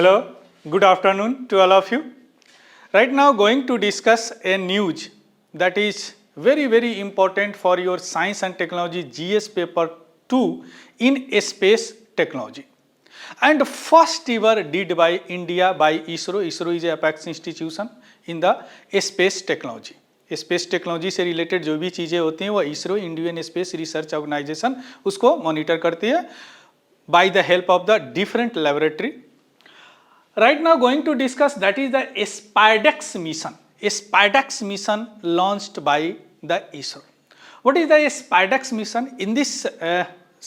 Hello, good afternoon to all of you. Right now going to discuss a news that is very important for your science and technology GS paper 2 in space technology. And first ever did by India by ISRO. ISRO is a apex institution in the space technology. Space technology से related जो भी चीज़ें होती हैं वो ISRO Indian space research organisation उसको monitor करती है by the help of the different laboratory. Right now going to discuss that is the SPIDEX mission. SPIDEX mission launched by the ISRO. What is the SPIDEX mission? In this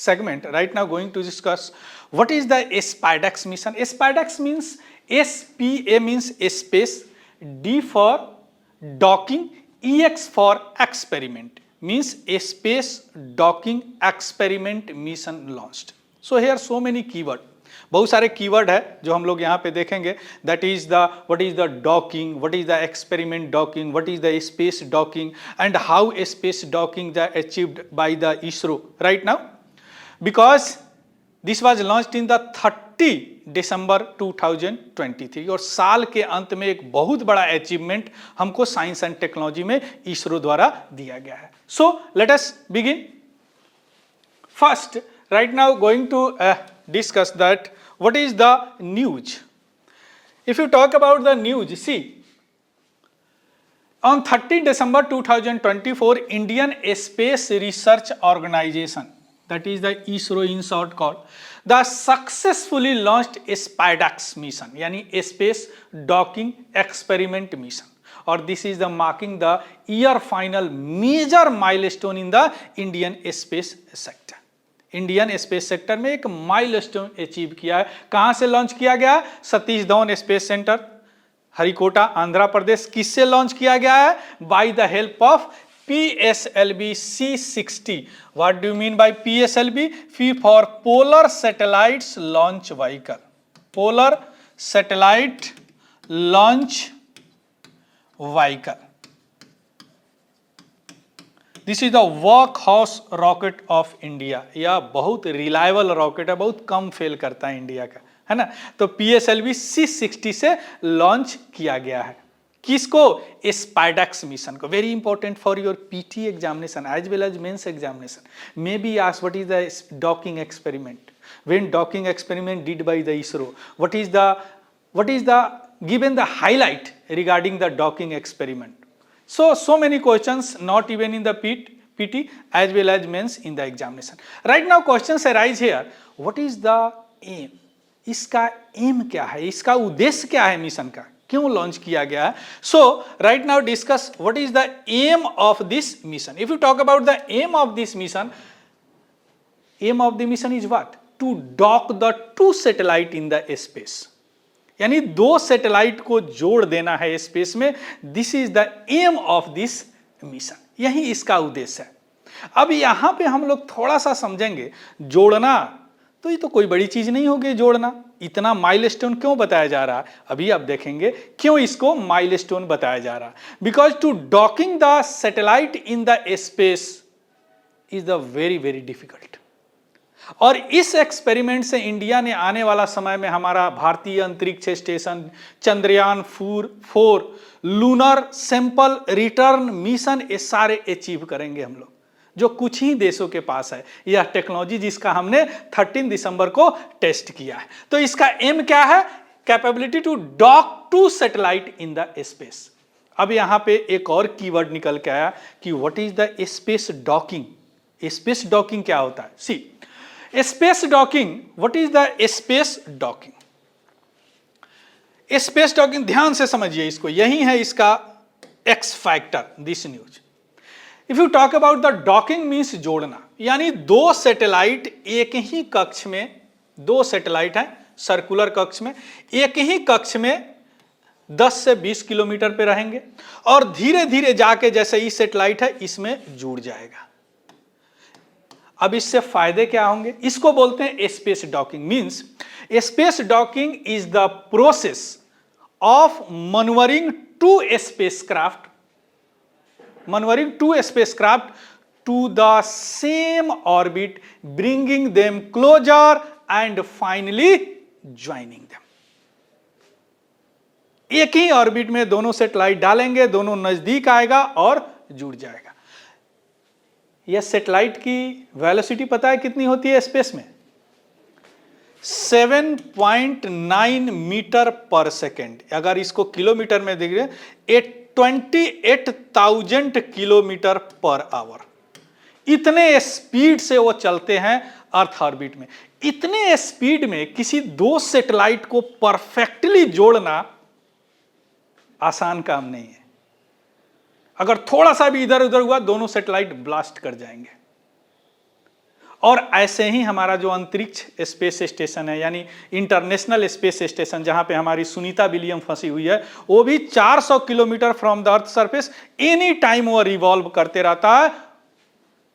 segment right now going to discuss what is the SPIDEX mission. SPIDEX means SPA means space, D for docking, EX for experiment means a space docking experiment mission launched. So here so many keyword. बहुत सारे keyword है जो हम लोग यहाँ पे देखेंगे. That is the what is the docking, what is the experiment docking, what is the space docking and how space docking the achieved by the ISRO right now because this was launched in the 30 दिसंबर 2023 और साल के अंत में एक बहुत बड़ा achievement हमको science and technology में इसरो द्वारा दिया गया है. So let us begin. First right now going to discuss that what is the news. If you talk about the news, see on 30 December 2024 Indian Space Research Organization, that is the ISRO in short called, the successfully launched SPIDEX mission यानी space docking experiment mission. और this is the marking the year final major milestone in the Indian space sector. Indian space sector में एक milestone achieve किया है. कहां से launch किया गया? Satish Dhawan space centre, Harikota, Andhra Pradesh. किससे लॉन्च किया गया है? By the help of PSLV C60. What do you mean by PSLV? P for polar satellites launch vehicle. Polar satellite launch vehicle. This is the work house rocket of India. यह बहुत reliable rocket है, बहुत कम fail करता है India का, है ना. तो PSLV C60 से लॉन्च किया गया है. किसको? स्पाइडेक्स मिशन को. Very important for your PT examination as well as mains examination. May be asked what is the docking experiment. When docking experiment did by the ISRO, what is the given the highlight regarding the docking experiment. So many questions not even in the PT as well as means in the examination. Right now questions arise here. What is the aim? इसका aim क्या है? इसका उद्देश्य क्या है mission का? क्यों launch किया गया है? So right now discuss what is the aim of this mission. If you talk about the aim of this mission, aim of the mission is what? To dock the two satellite in the space. यानी दो satellite को जोड़ देना है space में. This is the aim of this mission. यही इसका उद्देश्य है. अब यहां पे हम लोग थोड़ा सा समझेंगे. जोड़ना तो ये तो कोई बड़ी चीज नहीं होगी. जोड़ना इतना माइलस्टोन क्यों बताया जा रहा है? अभी आप देखेंगे क्यों इसको माइलस्टोन बताया जा रहा है. Because to docking the satellite in the space is the very difficult. और इस एक्सपेरिमेंट से इंडिया ने आने वाला समय में हमारा भारतीय अंतरिक्ष station Chandrayaan 4 lunar sample return mission ये सारे अचीव करेंगे हम लोग, जो कुछ ही देशों के पास है यह टेक्नोलॉजी जिसका हमने 13 दिसंबर को टेस्ट किया है. तो इसका एम क्या है? Capability to dock two satellite in the space. अब यहां पे एक और कीवर्ड निकल के आया कि what is the space docking. Space docking क्या होता है? See space docking. What is the space docking? Space docking ध्यान से समझिए इसको. यही है इसका X factor this news. If you talk about the docking means जोड़ना. यानी दो सैटेलाइट एक ही कक्ष में, दो सैटेलाइट है सर्कुलर कक्ष में, एक ही कक्ष में 10 से 20 किलोमीटर पे रहेंगे और धीरे धीरे जाके जैसे ये सैटेलाइट है इसमें जुड़ जाएगा. अब इससे फायदे क्या होंगे? इसको बोलते हैं space docking. Means space docking is the process of manoeuvring two spacecraft to the same orbit, bringing them closer and finally joining them. एक ही ऑर्बिट में दोनों सैटेलाइट डालेंगे, दोनों नजदीक आएगा और जुड़ जाएगा। यह सैटेलाइट की वेलोसिटी पता है कितनी होती है स्पेस में? 7.9 मीटर पर सेकेंड। अगर इसको किलोमीटर में देख रहे, 28,000 किलोमीटर पर आवर। इतने स्पीड से वो चलते हैं अर्थ ऑर्बिट में। इतने स्पीड में किसी दो सैटेलाइट को परफेक्टली जोड़ना आसान काम नहीं है। अगर थोड़ा सा भी इधर उधर हुआ, दोनों सैटेलाइट ब्लास्ट कर जाएंगे। और ऐसे ही हमारा जो अंतरिक्ष स्पेस स्टेशन है, यानी इंटरनेशनल स्पेस स्टेशन, जहां पे हमारी सुनीता विलियम फंसी हुई है, वो भी 400 kilometre from the earth surface any time वो रिवॉल्व करते रहता है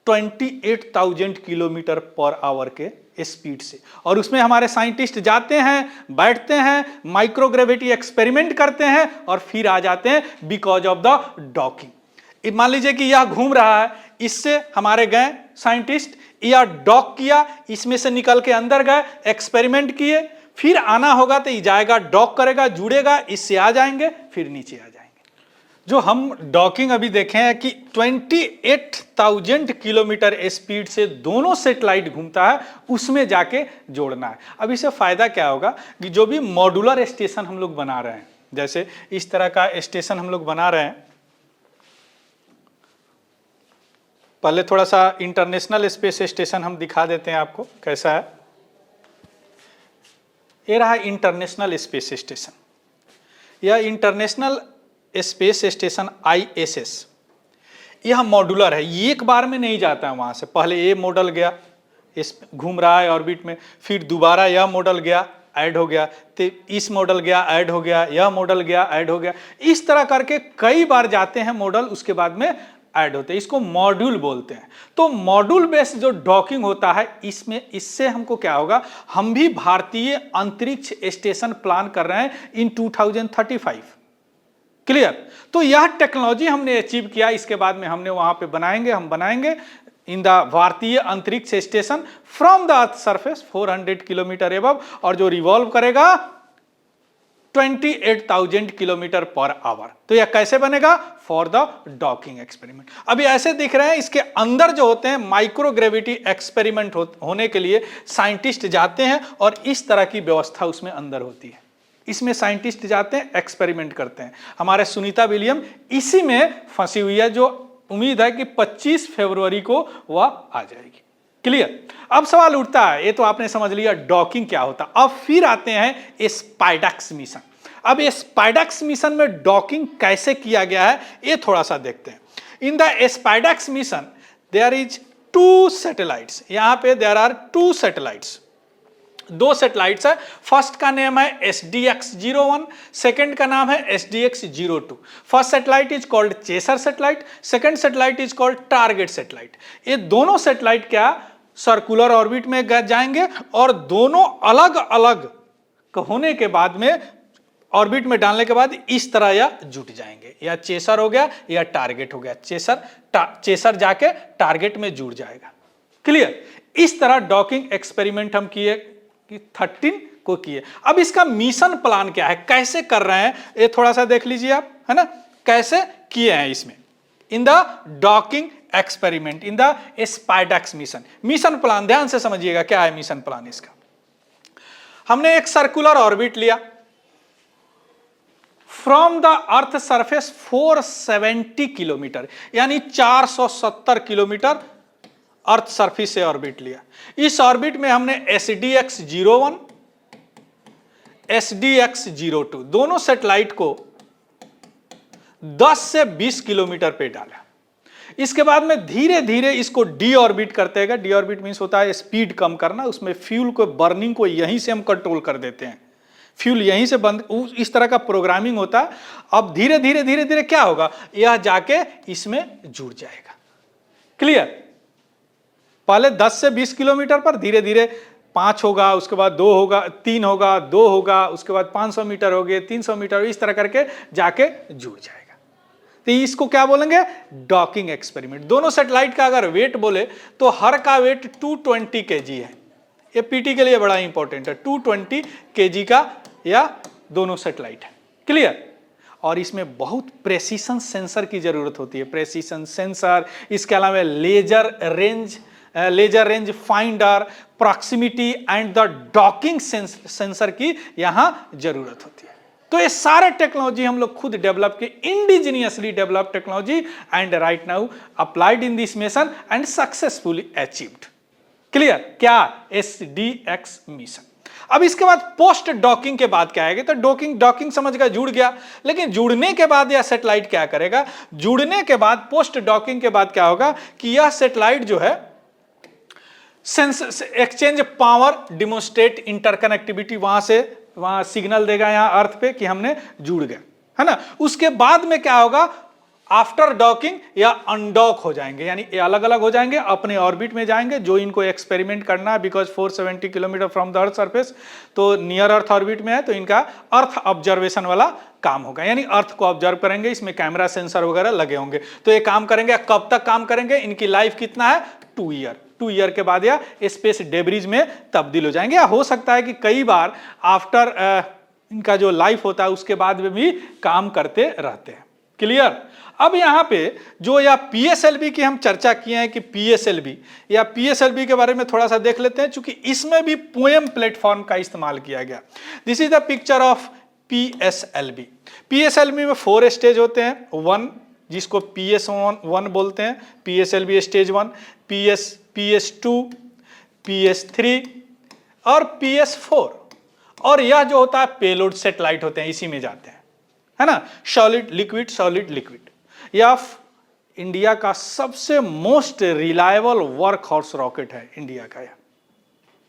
28,000 किलोमीटर पर आवर के स्पीड से। और उसमें हमारे साइंटिस्ट जाते हैं, बैठते हैं, माइक्रोग्रेविटी एक्सपेरिमेंट करते हैं और फिर आ जाते हैं बिकॉज ऑफ द डॉकिंग। मान लीजिए कि यह घूम रहा है, इससे हमारे गए साइंटिस्ट, या डॉक किया, इसमें से निकल के अंदर गए, एक्सपेरिमेंट किए, फिर आना होगा तो ये जाएगा, डॉक करेगा, जुड़ेगा, इससे आ जाएंगे, फिर नीचे आ जाएंगे। जो हम डॉकिंग अभी देखे हैं कि 28,000 किलोमीटर स्पीड से दोनों सैटेलाइट घूमता है, उसमें जाके जोड़ना है। अब इससे फायदा क्या होगा कि जो भी मॉड्यूलर स्टेशन हम लोग बना रहे हैं, जैसे इस तरह का स्टेशन हम लोग बना रहे हैं। पहले थोड़ा सा इंटरनेशनल स्पेस स्टेशन हम दिखा देते हैं आपको कैसा है। ये रहा इंटरनेशनल स्पेस स्टेशन। यह इंटरनेशनल स्पेस स्टेशन ISS, यह मॉड्यूलर है, ये एक बार में नहीं जाता है वहां से। पहले ये मॉडल गया, इस घूम रहा है ऑर्बिट में, फिर दोबारा यह मॉडल गया, ऐड हो गया, तो इस मॉडल गया, ऐड हो गया, यह मॉडल गया, ऐड हो गया। इस तरह करके कई बार जाते हैं मॉडल, उसके बाद में ऐड होते हैं। इसको मॉड्यूल बोलते हैं। तो मॉड्यूल बेस्ड जो डॉकिंग होता है, इसमें इससे हमको क्या होगा, हम भी भारतीय अंतरिक्ष स्टेशन प्लान कर रहे हैं इन 2035। क्लियर? तो यह टेक्नोलॉजी हमने अचीव किया, इसके बाद में हमने वहां पे हम बनाएंगे इन द भारतीय अंतरिक्ष station from the earth surface 400 kilometre above, और जो रिवॉल्व करेगा 28,000 किलोमीटर पर आवर। तो यह कैसे बनेगा? For the docking experiment. अभी ऐसे दिख रहे हैं, इसके अंदर जो होते हैं माइक्रोग्रेविटी एक्सपेरिमेंट होने के लिए साइंटिस्ट जाते हैं, और इस तरह की व्यवस्था उसमें अंदर होती है। इसमें साइंटिस्ट जाते हैं, एक्सपेरिमेंट करते हैं। हमारे सुनीता विलियम इसी में फंसी हुई है, जो उम्मीद है कि 25 फरवरी को वह आ जाएगी। क्लियर? अब सवाल उठता है, ये तो आपने समझ लिया डॉकिंग क्या होता है। अब फिर आते हैं स्पाइडक्स मिशन। अब स्पाइडक्स मिशन में डॉकिंग कैसे किया गया है, ये थोड़ा सा देखते हैं। In the SpaDeX mission there is 2 satellites. यहां पे देयर आर 2 सैटेलाइट्स, 2 सैटेलाइट्स है। फर्स्ट का नाम है SDX-01, सेकंड का नाम है SDX-02। First satellite is called chaser satellite, second satellite is called target satellite. ये दोनों सैटेलाइट क्या सर्कुलर ऑर्बिट में जाएंगे, और दोनों अलग अलग होने के बाद में ऑर्बिट में डालने के बाद इस तरह या जुट जाएंगे, या चेसर हो गया या टारगेट हो गया। चेसर जाके टारगेट में जुड़ जाएगा। क्लियर? इस तरह डॉकिंग एक्सपेरिमेंट हम किए, 13 को किए। अब इसका मिशन प्लान क्या है, कैसे कर रहे हैं, ये थोड़ा सा देख लीजिए आप, है ना, कैसे किए हैं इसमें in the docking experiment in the SpaDeX mission. Mission plan ध्यान से समझिएगा क्या है मिशन प्लान इसका। हमने एक सर्कुलर ऑर्बिट लिया from the earth surface 470 kilometre, यानी 470 किलोमीटर अर्थ सरफेस से ऑर्बिट लिया। इस ऑर्बिट में हमने SDX-01, SDX-02 दोनों सैटेलाइट को 10 से 20 किलोमीटर पे डाला। इसके बाद में धीरे धीरे इसको डी ऑर्बिट करते हैं। डी ऑर्बिट मींस होता है स्पीड कम करना, उसमें फ्यूल को बर्निंग को यहीं से हम कंट्रोल कर देते हैं, फ्यूल यहीं से बंद, इस तरह का प्रोग्रामिंग होता है। अब धीरे धीरे धीरे धीरे क्या होगा, यह जाके इसमें जुड़ जाएगा। क्लियर? पहले 10 से 20 किलोमीटर पर, धीरे धीरे 5 होगा, उसके बाद 2 होगा, 3 होगा, 2 होगा, उसके बाद 500 मीटर हो गए, 300 मीटर, इस तरह करके जाके जुड़ जाएगा। तो इसको क्या बोलेंगे, डॉकिंग एक्सपेरिमेंट। दोनों सैटेलाइट का अगर वेट बोले तो हर का वेट 220 kg है। ये पीटी के लिए बड़ा इंपॉर्टेंट है, 220 kg का या दोनों सैटेलाइट है। क्लियर। और इसमें बहुत प्रेसिशन सेंसर की जरूरत होती है, प्रेसिशन सेंसर, इसके अलावा laser range finder, proximity and the docking sensor की यहां जरूरत होती है। तो ये सारे टेक्नोलॉजी हम लोग खुद डेवलप किए, indigenously develop technology and right now applied in this mission and successfully achieved. Clear. क्या? SDX mission. अब इसके बाद पोस्ट डॉकिंग के बाद क्या आएगा? तो डॉकिंग समझ गया, जुड़ गया, लेकिन जुड़ने के बाद यह सैटेलाइट क्या करेगा? जुड़ने के बाद पोस्ट डॉकिंग के बाद क्या होगा कि यह सैटेलाइट जो है एक्सचेंज पावर, डिमोन्स्ट्रेट इंटरकनेक्टिविटी, वहां सिग्नल देगा यहां अर्थ पे कि हमने जुड़ गए, है ना। उसके बाद में क्या होगा? आफ्टर डॉकिंग या अनडॉक हो जाएंगे, यानी ये अलग अलग हो जाएंगे, अपने ऑर्बिट में जाएंगे, जो इनको एक्सपेरिमेंट करना है, because 470 kilometre from the earth surface, तो नियर अर्थ ऑर्बिट में है, तो इनका अर्थ ऑब्जर्वेशन वाला काम होगा, यानी अर्थ को ऑब्जर्व करेंगे, इसमें कैमरा सेंसर वगैरह लगे होंगे। तो ये काम करेंगे, कब तक काम करेंगे? इनकी लाइफ कितना है? 2 ईयर। 2 ईयर के बाद या स्पेस डेब्रिज में तब्दील हो जाएंगे, या हो सकता है कि कई बार आफ्टर इनका जो लाइफ होता है उसके बाद में भी काम करते रहते हैं। क्लियर। अब यहां पे जो या PSLV की हम चर्चा किए हैं कि PSLV के बारे में थोड़ा सा देख लेते हैं, क्योंकि इसमें भी पोएम प्लेटफॉर्म का इस्तेमाल किया गया। This is the picture of PSLV। PSLV में 4 स्टेज होते हैं, 1 जिसको PS1 बोलते हैं, PSLV स्टेज 1, PS2, PS3 और PS4। और यह जो होता है पेलोड सेटेलाइट होते हैं, इसी में जाते हैं, है ना। Solid liquid. यह इंडिया का सबसे most reliable work horse rocket है इंडिया का। यह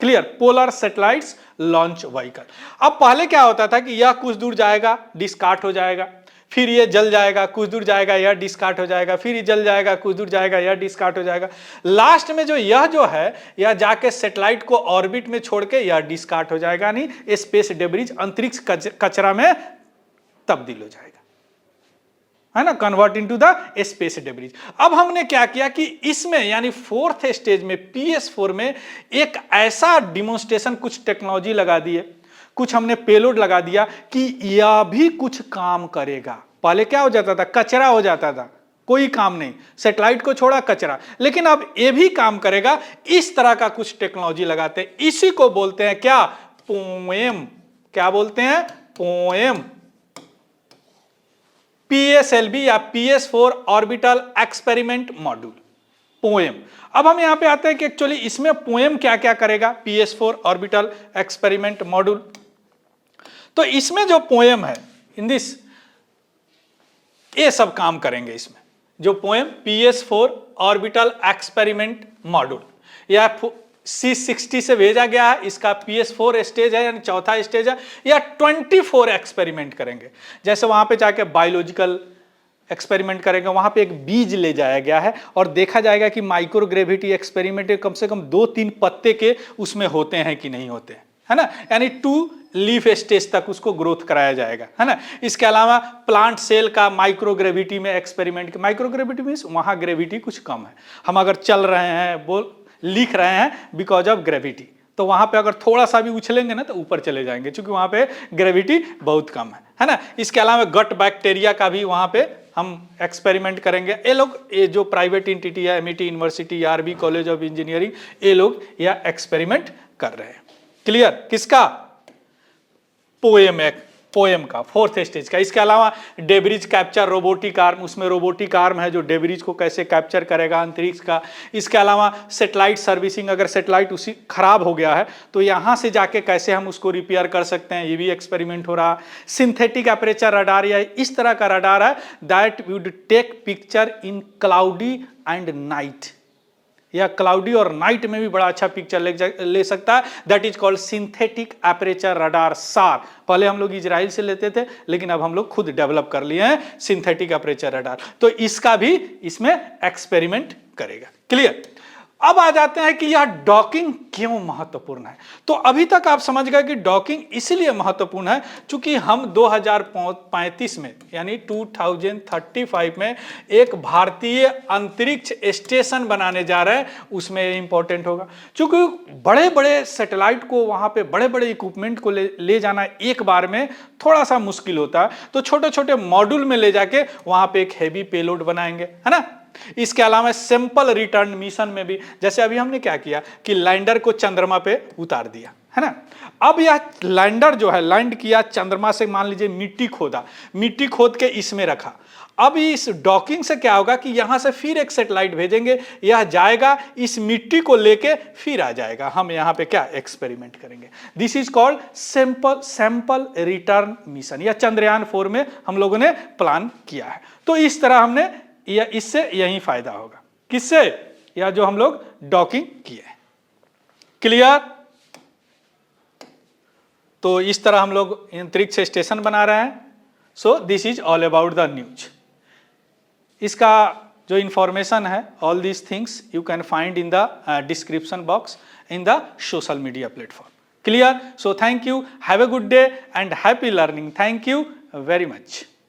clear. Polar satellites launch vehicle. अब पहले क्या होता था कि यह कुछ दूर जाएगा, डिस्कार्ड हो जाएगा, फिर ये जल जाएगा, कुछ दूर जाएगा, यह डिस्कार्ड हो जाएगा, फिर ये जल जाएगा, कुछ दूर जाएगा, यह डिस्कार्ड हो जाएगा। लास्ट में यह जो है यह जाके सैटेलाइट को ऑर्बिट में छोड़ के यह डिस्कार्ड हो जाएगा, यानी स्पेस डेब्रिज, अंतरिक्ष कचरा में तब्दील हो जाएगा, है ना, convert into the space debris. अब हमने क्या किया कि इसमें यानी 4th स्टेज में PS4 में एक ऐसा डिमोन्स्ट्रेशन, कुछ टेक्नोलॉजी लगा दिए, कुछ हमने पेलोड लगा दिया कि यह भी कुछ काम करेगा। पहले क्या हो जाता था? कचरा हो जाता था, कोई काम नहीं, सैटेलाइट को छोड़ा कचरा, लेकिन अब ये भी काम करेगा। इस तरह का कुछ टेक्नोलॉजी लगाते हैं, इसी को बोलते हैं क्या? पोएम। क्या बोलते हैं? पोएम। PSLV या PS4 orbital experiment module, poem. अब हम यहां पे आते हैं कि एक्चुअली इसमें पोएम क्या क्या करेगा, PS4 ऑर्बिटल एक्सपेरिमेंट मॉड्यूल। तो इसमें जो पोएम है, इन दिस ये सब काम करेंगे इसमें। जो poem PS4 orbital experiment module या C60 से भेजा गया है, इसका PS4 स्टेज है, यानी 4था स्टेज है, या 24 एक्सपेरिमेंट करेंगे। जैसे वहां पे जाके बायोलॉजिकल एक्सपेरिमेंट करेंगे, वहां पे एक बीज ले जाया गया है और देखा जाएगा कि माइक्रोग्रेविटी एक्सपेरिमेंट कम से कम 2-3 पत्ते के उसमें होते हैं कि नहीं होते, है ना, यानी 2 लीफ स्टेज तक उसको ग्रोथ कराया जाएगा, है ना। इसके अलावा प्लांट सेल का माइक्रोग्रेविटी में एक्सपेरिमेंट, माइक्रोग्रेविटी मींस वहां ग्रेविटी कुछ कम है, हम अगर चल रहे हैं, लिख रहे हैं बिकॉज ऑफ ग्रेविटी, तो वहां पे अगर थोड़ा सा भी उछलेंगे ना तो ऊपर चले जाएंगे, क्योंकि वहां पे ग्रेविटी बहुत कम है ना। इसके अलावा गट बैक्टीरिया का भी वहां पे हम एक्सपेरिमेंट करेंगे। ये जो प्राइवेट एंटिटी है, MIT university, RB college of engineering, ये लोग यह एक्सपेरिमेंट कर रहे हैं। क्लियर। किसका? पोएम का 4th स्टेज का। इसके अलावा डेब्रिज कैप्चर रोबोटिक आर्म, उसमें रोबोटिक आर्म है जो डेब्रिज को कैसे कैप्चर करेगा अंतरिक्ष का। इसके अलावा सैटेलाइट सर्विसिंग, अगर सैटेलाइट उसी खराब हो गया है तो यहाँ से जाके कैसे हम उसको रिपेयर कर सकते हैं, ये भी एक्सपेरिमेंट हो रहा। सिंथेटिक एपरेचर रडार, या इस तरह का रडार है that would take picture in cloudy and night, या क्लाउडी और नाइट में भी बड़ा अच्छा पिक्चर ले सकता है। That is called synthetic aperture radar SAR। पहले हम लोग इजराइल से लेते थे, लेकिन अब हम लोग खुद डेवलप कर लिए हैं सिंथेटिक एपरेचर रडार, तो इसका भी इसमें एक्सपेरिमेंट करेगा। क्लियर। अब आ जाते हैं कि यह डॉकिंग क्यों महत्वपूर्ण है। तो अभी तक आप समझ गए कि डॉकिंग इसलिए महत्वपूर्ण है क्योंकि हम 2035 में यानी 2035 में एक भारतीय अंतरिक्ष स्टेशन बनाने जा रहे हैं, उसमें इंपॉर्टेंट होगा। क्योंकि बड़े बड़े सैटेलाइट को वहां पे बड़े बड़े इक्विपमेंट को ले जाना एक बार में थोड़ा सा मुश्किल होता है, तो छोटे छोटे मॉड्यूल में ले जाके वहां पे एक हैवी पेलोड बनाएंगे, है ना। इसके अलावा सिंपल रिटर्न मिशन में भी, जैसे अभी हमने क्या किया कि लैंडर को चंद्रमा पे उतार दिया, है ना। अब यह लैंडर जो है लैंड किया चंद्रमा से, मान लीजिए मिट्टी खोदा, मिट्टी खोद के इसमें रखा। अब इस डॉकिंग से क्या होगा कि यहां से फिर एक सैटेलाइट भेजेंगे, यह जाएगा इस मिट्टी को लेके फिर आ जाएगा, हम यहां पे क्या एक्सपेरिमेंट करेंगे। This is called sample return mission, या चंद्रयान 4 में हम लोगों ने प्लान किया है। तो इस तरह हमने या इससे यही फायदा होगा, किससे, या जो हम लोग डॉकिंग किए। क्लियर। तो इस तरह हम लोग अंतरिक्ष स्टेशन बना रहे हैं। So this is all about the news. इसका जो इंफॉर्मेशन है, all these things you can find in the description box in the social media platform. Clear. So thank you, have a good day and happy learning. Thank you very much.